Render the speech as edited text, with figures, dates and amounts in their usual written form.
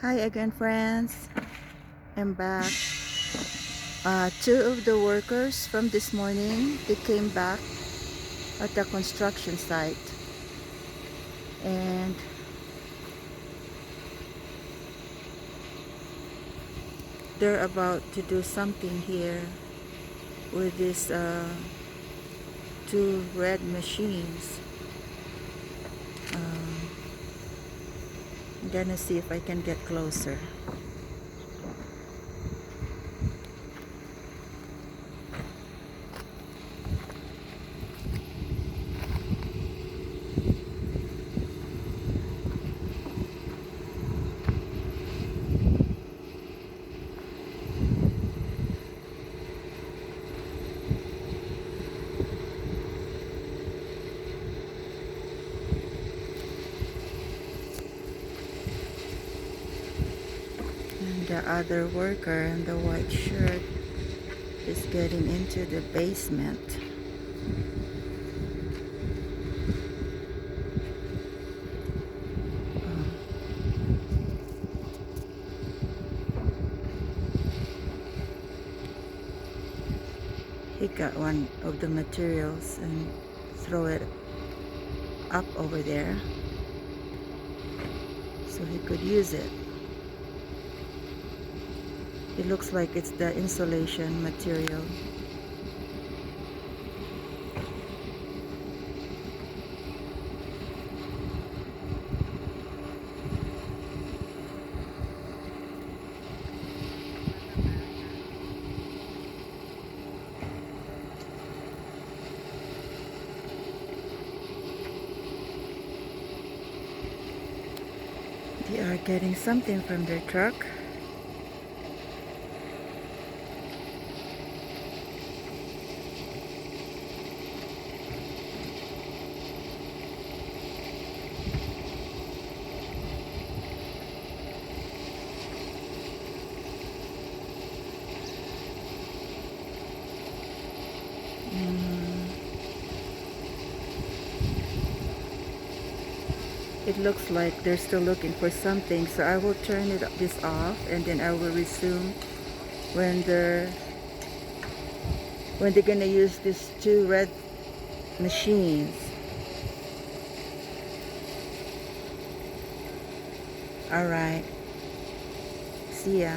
Hi again, friends. I'm back. Two of the workers from this morning, they came back at the construction site, and they're about to do something here with these two red machines. I'm gonna see if I can get closer. And the other worker in the white shirt is getting into the basement. He got one of the materials and throw it up over there so he could use it. It looks like it's the insulation material. They are getting something from their truck. It looks like they're still looking for something, so I will turn this off, and then I will resume when they're gonna use these two red machines. All right, see ya.